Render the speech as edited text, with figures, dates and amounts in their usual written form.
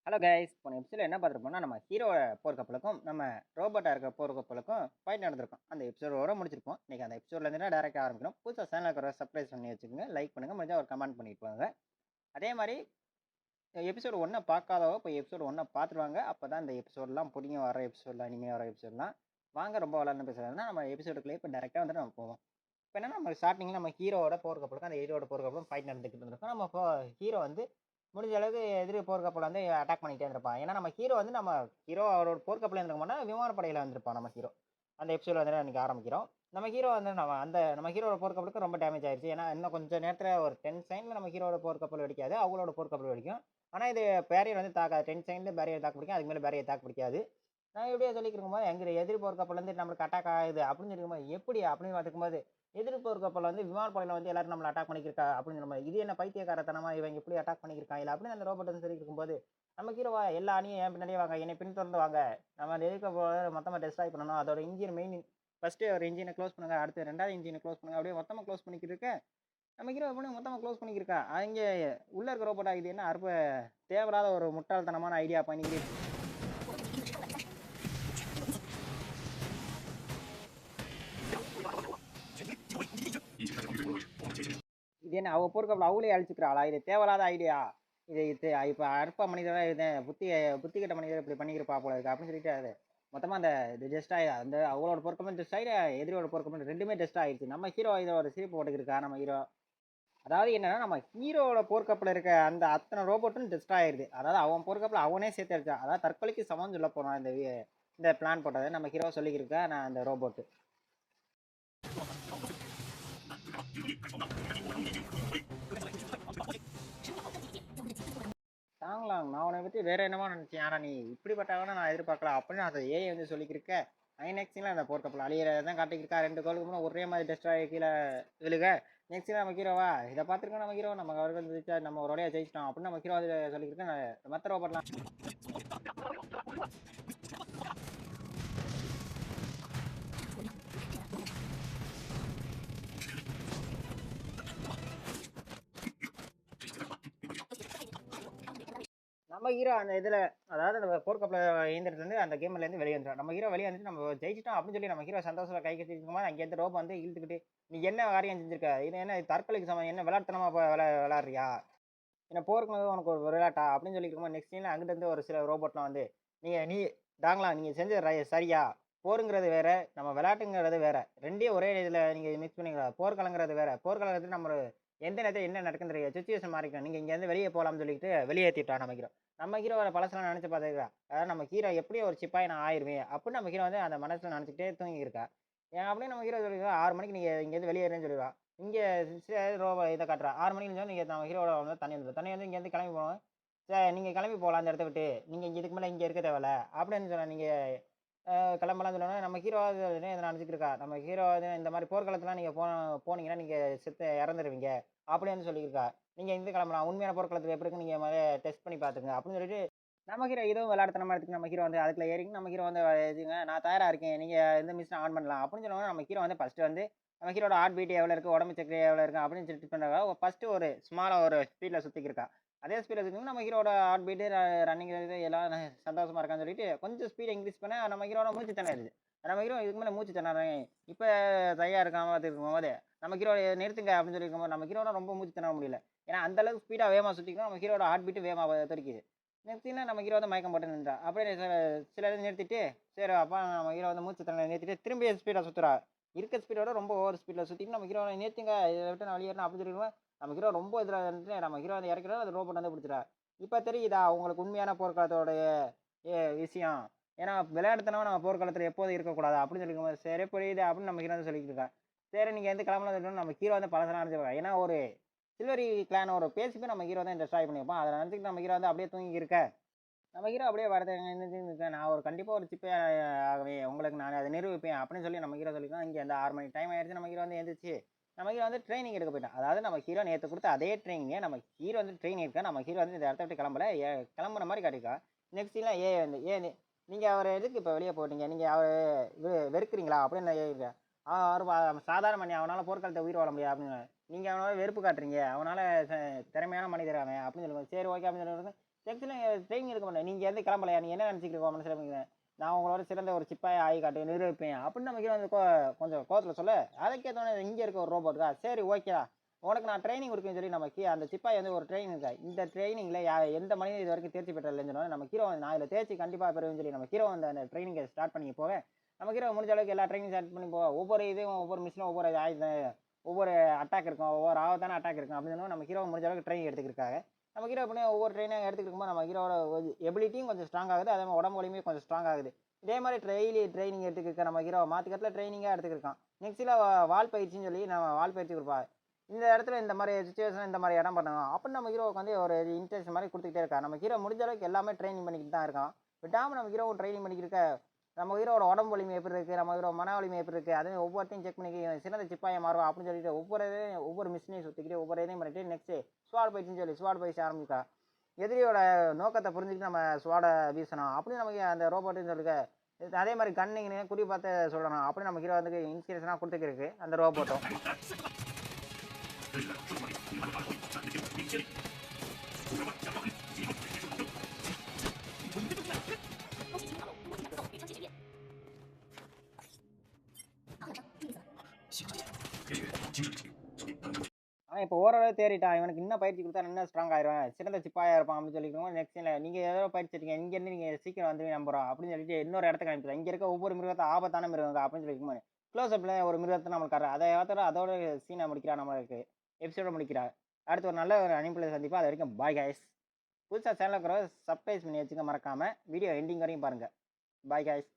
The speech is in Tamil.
ஹலோ கைஸ், போன எபிசோட என்ன பார்த்துருப்போம்னா நம்ம ஹீரோட போர் கப்பலுக்கும் நம்ம ரோபோட்டா இருக்க போர் கப்பலுக்கும் ஃபைட் நடந்திருக்கும். அந்த எபிசோடோட முடிச்சிருப்போம். இன்னைக்கு அந்த எபிசோட்ல இருந்து டேரக்டாக ஆரம்பிக்கணும். புதுசாக சேனலுக்கு ஒரு சர்ப்ரைஸ் பண்ணி வச்சுக்கோங்க, லைக் பண்ணுங்க, முடிஞ்சா ஒரு கமெண்ட் பண்ணிட்டு போங்க. அதே மாதிரி எபிசோடு ஒன்றை பார்க்காதவோ இப்போ எபிசோடு ஒன்றை பார்த்துருவாங்க. அப்போ தான் இந்த எபிசோடெலாம் புரியும். வர எபிசோடில் இனிமேல் வர எபிசோடெலாம் வாங்க. ரொம்ப வளர்ந்து பேசுகிறதுனா நம்ம எபிசோடுக்குள்ளே இப்போ டேரெக்டாக வந்துட்டு நம்ம போவோம். இப்போ என்னன்னா நம்ம ஸ்டார்டிங்கில் நம்ம ஹீரோட போர் கப்பலுக்கும் அந்த ஹீரோட போர் கப்பலும் ஃபைட் நடந்துக்கிட்டு இருந்திருக்கோம். நம்ம இப்போ ஹீரோ வந்து முடிஞ்ச அளவுக்கு எதிரி போர்க்கப்பல் வந்து அட்டாக் பண்ணிட்டே இருந்திருப்பான். ஏன்னா நம்ம ஹீரோ அவரோட போர்க்கப்பல் இருந்திருக்க மாட்டோம், விமானப்படையில் வந்திருப்பான் நம்ம ஹீரோ. அந்த எபிசோட் வந்து அன்றைக்கி ஆரம்பிக்கிறோம். நம்ம ஹீரோ வந்து நம்ம ஹீரோட போர்க்கப்பலுக்கு ரொம்ப டேமேஜ் ஆயிடுச்சு. ஏன்னா இன்னும் கொஞ்சம் நேரத்தில் ஒரு 10 செகண்டில் நம்ம ஹீரோட போர்க்கப்பல் வெடிக்காது, அவங்களோட போர்க்கப்பல் வெடிக்கும். ஆனால் இது பேரியர் வந்து தாக்காது. 10 செகண்டில் பேரியர் தாக்கு பிடிக்கும், அதுக்கு மேலே பேரியர் தாக்கு பிடிக்காது. நான் எப்படியே சொல்லிக்கிறோம் போது எங்கள் எதிரி போர்க்கப்பல் வந்து நம்மளுக்கு அட்டாக் ஆகுது அப்படின்னு சொல்லிக்கும்போது எப்படி அப்படின்னு பார்த்துக்கும்போது எதிர்ப்பு ஒரு கப்பல் வந்து விமானப்படையில் வந்து எல்லாரும் நம்மளை அட்டாக் பண்ணிக்கிறா அப்படின்னு நம்ம இது என்ன பைத்தியக்காரத்தனமா இவங்க எப்படி அட்டாக் பண்ணியிருக்காங்க இல்லை அப்படின்னு அந்த ரோபோட் வந்து சொல்லி இருக்கும்போது நம்ம ஹீரோவா எல்லா அணியும் என் பின்னாடியே வாங்க, என்னை பின்தொடர்ந்து வாங்க, நம்ம எதிர்க்க மொத்தமாக டெஸ்ட்ராய் பண்ணணும், அதோட இன்ஜின் மெயின் ஃபர்ஸ்ட் ஒரு இன்ஜினை க்ளோஸ் பண்ணுங்க, அடுத்து ரெண்டாவது இன்ஜினை க்ளோஸ் பண்ணுங்க, அப்படியே மொத்தமாக க்ளோஸ் பண்ணிக்கிட்டு இருக்க. நம்ம ஹீரோ எப்படி மொத்தமாக க்ளோஸ் பண்ணிக்கிருக்கா அங்கே உள்ள இருக்க ரோபோட்டா இது என்ன அற்ப தேவையில்லாத ஒரு முட்டாள்தனமான ஐடியா பண்ணிக்கிட்டு இது என்ன அவள் போர்க்கப்பல அவளே அழிச்சுக்கிறாளா? இது தேவையில்லாத ஐடியா. இது இப்போ அற்ப மனிதராக இது புத்தி கட்ட மனிதர் இப்படி பண்ணிக்கிறப்பா போல இருக்கு அப்படின்னு சொல்லிட்டு அது மொத்தமாக அந்த இது டெஸ்ட் ஆகி அந்த அவளோட பொறுக்கமே டெஸ்ட் ஆகி எதிரியோட பொறுக்கமே ரெண்டுமே டெஸ்ட் ஆகிடுச்சு. நம்ம ஹீரோ இதை ஒரு சிரிப்பு போட்டுக்கிருக்கா நம்ம ஹீரோ. அதாவது என்னன்னா நம்ம ஹீரோட போர்க்கப்பல இருக்க அந்த அத்தனை ரோபோட்டும் டெஸ்ட் ஆயிடுது. அதாவது அவன் போர்க்கப்பல அவனே சேர்த்து அடிச்சான். அதாவது தற்கொலைக்கு சமம் சொல்ல போறான் இந்த பிளான் போட்டதை நம்ம ஹீரோ சொல்லிக்கிருக்கா. நான் அந்த ரோபோட்டு தாங்கலாம். நான் உன்னை பற்றி வேற என்னமா நினச்சேன். யாரா நீ இப்படிப்பட்டவனா நான் எதிர்பார்க்கலாம் அப்படின்னு அதை ஏஐ வந்து சொல்லிக்கிருக்க. நெக்ஸ்ட்ல அந்த போர்க்கப்பல் அழியறதான் காட்டிக்கிருக்கா. 2 கோலுக்கு முன்னாடி ஒரே மாதிரி டெஸ்ட் ஆகி கீழே விழுக. நெக்ஸ்ட் நம்ம ஹீரோவா இதை பார்த்துருக்கோம். நம்ம ஹீரோ நம்ம அவருக்கு வந்து நம்ம ஒரு வழியாக ஜெயிச்சிட்டோம் அப்படின்னு நம்ம ஹீரோ வந்து சொல்லிக்கிருக்கேன். மற்ற ரோபோட்லாம் நம்ம ஹீரோ அந்த இதில் அதாவது நம்ம போர்க்கப்பல இயந்திரத்துலேருந்து அந்த கேம்லேருந்து வெளியே வந்துடும். நம்ம ஹீரோ வெளியே வந்துட்டு நம்ம ஜெயிச்சிட்டோம் அப்படின்னு சொல்லி நம்ம ஹீரோ சந்தோஷத்தில் கை கட்டிருக்கும் போது அங்கேருந்து ரோபோ வந்து இழுத்துக்கிட்டு நீ என்ன காரியம் செஞ்சிருக்க, இது என்ன தற்கொலைக்கு சமம், என்ன விளையாட்டுத்தனமாக விளையாடுறியா, என்ன போருக்கு உனக்கு ஒரு விளையாட்டா அப்படின்னு சொல்லியிருக்கும்போது நெக்ஸ்ட் சீனில் அங்கிட்டு ஒரு சில ரோபோட்லாம் வந்து நீ தாங்கலாம் நீங்கள் செஞ்ச சரியா, போருங்கிறது வேற, நம்ம விளையாட்டுங்கிறது வேற, ரெண்டையும் ஒரே இதில் நீங்கள் மிக்ஸ் பண்ணிக்கலாம். போர்க்களங்கிறது வேற, போர்க்களத்தில் நம்ம எந்த நேரத்தில் என்ன நடக்குன்னு தெரியாது, சுச்சுவேஷன் மாறிக்கலாம், நீங்கள் இங்கேருந்து வெளியே போகலாம்னு சொல்லிட்டு வெளியேற்றிட்டா நம்ம ஹீரோ பழசெல்லாம் நினச்சி பார்த்துருக்கா. அதாவது நம்ம ஹீரோ எப்படியும் ஒரு சிப்பாய் நான் ஆயிருவேன் அப்படின்னு நம்ம ஹீரோ வந்து அந்த மனசில் நினச்சிக்கிட்டே தூங்கியிருக்கா. ஏன் அப்படின்னு நம்ம ஹீரோ சொல்லிடுவா 6 மணிக்கு நீங்கள் இங்கேருந்து வெளியேறேன்னு சொல்லிடுவா. இங்கே ரோபோ இதை காட்டுறா 6 மணிக்கு நீங்கள் நம்ம ஹீரோட வந்து தண்ணி வந்து இங்கேருந்து கிளம்பி போகணும். சரி நீங்கள் கிளம்பி போகலாம் அந்த இடத்த விட்டு, நீங்கள் இங்கே இதுக்கு மேலே இங்கே இருக்க தேவையில்ல அப்படின்னு சொன்னால் நீங்கள் கிளம்பலாம் சொல்லணும். நம்ம ஹீரோ இதை நினச்சிட்டு இருக்கா. நம்ம ஹீரோ இந்த மாதிரி போர்க்களத்துலாம் நீங்கள் போனீங்கன்னா நீங்கள் செத்து இறந்துருவீங்க அப்படின்னு சொல்லியிருக்கா. நீங்கள் இந்த கிளம்பலாம், உண்மையான போர்க்களத்தில் எப்படி இருக்கு நீங்கள் முதல்ல டெஸ்ட் பண்ணி பார்த்துங்க அப்படின்னு சொல்லிட்டு நம்ம ஹீரோ இதுவும் விளையாடுத்தனமா எடுத்துக்கு நம்ம ஹீரோ வந்து அதுக்குள்ள ஏறிங்க. நம்ம ஹீரோ வந்து இதுங்க நான் தயாராக இருக்கேன், நீங்கள் இந்த மிஷினை ஆன் பண்ணலாம் அப்படின்னு சொல்லுவாங்க. நம்ம ஹீரோ வந்து ஃபஸ்ட்டு வந்து நம்ம ஹீரோட ஹார்ட் பீட் எவ்வளோ இருக்குது, உடம்பு சக்கரை எவ்வளோ இருக்குது அப்படின்னு செக் பண்ணுறாங்க. ஃபஸ்ட்டு ஒரு ஸ்மாலாக ஒரு ஸ்பீடில் சுற்றிக்கிருக்கா. அதே ஸ்பீடில் சுற்றிங்கன்னா நம்ம ஹீரோட ஹார்ட் பீட்டு ரன்னிங் எல்லாம் சந்தோஷமாக இருக்கான்னு சொல்லிட்டு கொஞ்சம் ஸ்பீடை இன்க்ரீஸ் பண்ண நம்ம ஹீரோட மூச்சு திணறுது. நம்ம ஹீரோ இதுக்கு மேலே மூச்சு திணறாங்க. இப்போ தயாராக இருக்காம இருக்கும் போது நம்ம ஹீரோ நிறுத்துங்க அப்படின்னு சொல்லி இருக்கும்போது நம்ம ஹீரோட ரொம்ப மூச்சு திணற முடியல. ஏன்னா அந்த அளவுக்கு ஸ்பீடாக வேகமாக சுற்றிக்கணும். நம்ம ஹீரோட ஹார்ட் பீட்டு வேகமாக தெரிக்குது. நிறுத்தினா நம்ம ஹீரோ வந்து மயக்கம் போட்டு நின்றா. அப்படியே சில இது நிறுத்திட்டு சரி அப்பா நம்ம ஹீரோ வந்து மூச்சு திணற நிறுத்திட்டு திரும்பி ஸ்பீடாக சுற்றுறா. இருக்க ஸ்பீடோட ரொம்ப ஓவர் ஸ்பீடில் சுற்றிட்டு நம்ம ஹீரோ நிறுத்துங்க, இதை விட்டு நான் வெளியேறணும் அப்படின்னு சொல்லிடுவேன். நம்ம ஹீரோ ரொம்ப இதில் வந்துட்டு நம்ம ஹீரோ வந்து இறக்கிறோம். அது ரோபோட் வந்து பிடிச்சிடா. இப்போ தெரியுதா அவங்களுக்கு உண்மையான போர்க்காலத்தோடைய விஷயம். ஏன்னா விளையாட்டுத்தனமா நம்ம போர்க்காலத்தில் எப்போதும் இருக்கக்கூடாது அப்படின்னு சொல்லிக்கும்போது சரி புரியுது அப்படின்னு நம்ம ஹீரோ வந்து சொல்லிட்டு இருக்கா. சரி நீங்கள் எந்த கிளம்பலாம் சொல்லணும். நம்ம ஹீரோ வந்து பழசெல்லாம் நினச்சிருக்கோம். ஏன்னா ஒரு சில்வரி கிளான் ஒரு பேசிப்போ நம்ம ஹீரோ தான் டெஸ்ட்ராய் பண்ணியிருப்போம். அதை நினச்சிட்டு நம்ம ஹீரோ வந்து அப்படியே தூங்கி இருக்க. நம்ம ஹீரோ அப்படியே வரது நான் ஒரு கண்டிப்பாக ஒரு சிப்பே ஆகவே உங்களுக்கு நான் அதை நிரூபிப்பேன் அப்படின்னு சொல்லி நம்ம ஹீரோ சொல்லியிருக்கோம். இங்கே அந்த 6 மணி டைம் ஆயிடுச்சு. நம்ம ஹீரோ வந்து எழுந்திரிச்சு நம்ம ஹீரோ வந்து ட்ரைனிங் எடுக்க போயிட்டான். அதாவது நம்ம ஹீரோ நேற்று கொடுத்த அதே ட்ரைனிங்கே நம்ம ஹீரோ வந்து ட்ரெயின் இருக்கா. நம்ம ஹீரோ வந்து இந்த இடத்த விட்டு கிளம்புற மாதிரி காட்டிக்கா. நெக்ஸ்ட் சீன்லாம் வந்து நீங்கள் அவர் எதுக்கு இப்போ வெளியே போட்டீங்க, நீங்கள் அவர் வெறுக்கிறீங்களா அப்படின்னு இருக்கா. அவர் சாதாரண மணி, அவனால் போர்க்காலத்தை உயிர் வாழ முடியாது அப்படின்னு நீங்கள் அவனால் வெறுப்பு காட்டுறீங்க, அவனால் திறமையான மனிதர் அவன் அப்படின்னு சொல்லுவாங்க. சரி ஓகே அப்படின்னு சொல்லுவாங்க. செக்ஸில் ட்ரெயினிங் இருக்க மாட்டேன். நீங்கள் எந்த கிளம்பலையா, நீ என்ன நினச்சிக்கிட்டு மனசில் நான் உங்களோட சிறந்த ஒரு சிப்பாயை ஆகி காட்டு நிரூபிப்பேன் அப்படின்னு நம்ம ஹீரோ வந்து கொஞ்சம் கோவத்தில் சொல்ல, அதுக்கேற்றோன்னே இங்கே இருக்க ஒரு ரோபோட்டுக்கா சரி ஓகேடா உனக்கு நான் ட்ரைனிங் கொடுக்குன்னு சொல்லி நம்ம அந்த சிப்பாய் வந்து ஒரு ட்ரைனிங் இருக்கா. இந்த ட்ரைனிங்கில் எந்த மனிதன் இது வரைக்கும் தேர்ச்சி பெற்றதில்லைன்னு சொன்னோம். நம்ம ஹீரோ நான் இதில் தேர்ச்சி கண்டிப்பாக பெறுவேன்னு சொல்லி நம்ம ஹீரோ வந்து அந்த ட்ரைனிங்கை ஸ்டார்ட் பண்ணி போவேன். நம்ம ஹீரோ முடிஞ்ச அளவுக்கு எல்லா ட்ரைனிங் ஸ்டார்ட் பண்ணி போவோம். ஒவ்வொரு இதுவும் ஒவ்வொரு மிஷினும் ஒவ்வொரு ஒவ்வொரு அட்டாக் இருக்கும், ஒவ்வொரு ஆபத்தான அட்டாக் இருக்கும் அப்படின்னு சொன்னோம். நம்ம ஹீரோ முடிஞ்ச அளவுக்கு ட்ரைனிங் எடுத்துக்கிருக்காங்க. நம்ம ஹீரோ பண்ணி ஒவ்வொரு ட்ரைனிங் எடுத்துக்கிட்டு இருக்கும்போது நம்ம ஹீரோட எபிலிட்டியும் கொஞ்சம் ஸ்ட்ராங் ஆகுது, அதே மாதிரி உடம்பு வலிமையும் கொஞ்சம் ஸ்ட்ராங் ஆகுது. இதே மாதிரி ட்ரைனிங் எடுத்துக்கிருக்க நம்ம ஹீரோ மாற்றிக்கத்தில் ட்ரைனிங்காக எடுத்துக்கிருக்கான். நெக்ஸ்ட்டில் வால் பயிற்சின்னு சொல்லி நம்ம வால் பயிற்சி கொடுப்பா. இந்த இடத்துல இந்த மாதிரி சுச்சுவேஷன் இந்த மாதிரி இடம் பண்ணுவோம் அப்படின்னு நம்ம ஹீரோவுக்கு வந்து ஒரு இன்ட்ரெஸ்ட் மாதிரி கொடுத்துக்கிட்டே இருக்கா. நம்ம ஹீரோ முடிஞ்ச அளவுக்கு எல்லாமே ட்ரைனிங் பண்ணிக்கிட்டு தான் இருக்கான். விடாமல் நம்ம ஹீரோவும் ட்ரைனிங் பண்ணிக்கிட்டு இருக்க. நம்ம ஹீரோட உடம்பு வலிமை எப்படி இருக்குது, நம்ம ஹீரோ மன வலிமை எப்படி இருக்குது, அதுவும் ஒவ்வொருத்தையும் செக் பண்ணி சிறந்த சிப்பாயை மாறுவா அப்படின்னு சொல்லிட்டு ஒவ்வொரு மிஷினையும் சுற்றிக்கிட்டு ஒவ்வொரு இதையும் பண்ணிட்டு நெக்ஸ்ட்டு ஸ்வாட் பயிற்சின்னு சொல்லி ஸ்வாட் பயிற்சி ஆரம்பிக்கா. எதிரியோட நோக்கத்தை புரிஞ்சுக்கிட்டு நம்ம ஸ்வாடை வீசணும் அப்படின்னு நமக்கு அந்த ரோபோட்டுன்னு சொல்லிக்க. அதே மாதிரி கண்ணிங்க குறி பார்த்து சொல்லணும் அப்படின்னு நம்ம ஹீரோ வந்து இன்ஸ்பிரேஷனாக கொடுத்துக்கிருக்கு அந்த ரோபோட்டும். இப்போ ஓரளவு தேறிட்டான், இவனுக்கு இன்னும் பயிற்சி கொடுத்தா இன்னும் ஸ்ட்ராங் ஆயிடுவேன், சிறந்த சிப்பாயா இருப்பான் அப்படின்னு சொல்லிக்கணும். நெக்ஸ்ட் நீங்கள் ஏதோ பயிற்சி எடுத்தீங்க, இங்கேருந்து நீங்கள் சீக்கிரம் வந்து நம்புறோம் அப்படின்னு சொல்லிட்டு இன்னொரு இடத்துக்கு அனுப்பிடுறேன். இங்கே இருக்க ஒவ்வொரு மிருகத்தை ஆபத்தான மிருகங்க அப்படின்னு சொல்லிக்கும்போது க்ளோஸ் அப்பில் ஒரு மிருகத்தை நம்மளுக்கு காட்டுறா. அதை அதோட சீனை முடிக்கிறா, நம்மளுக்கு எபிசோட முடிக்கிறா. அடுத்து ஒரு நல்ல ஒரு அனுப்பில் சந்திப்பா. அது வரைக்கும் பாய் கைஸ். புதுசாக சேனலுக்கு சப்ஸ்கிரைப் பண்ணி வச்சுக்க மறக்காமல் வீடியோ எண்டிங் வரையும் பாருங்கள். Bye guys.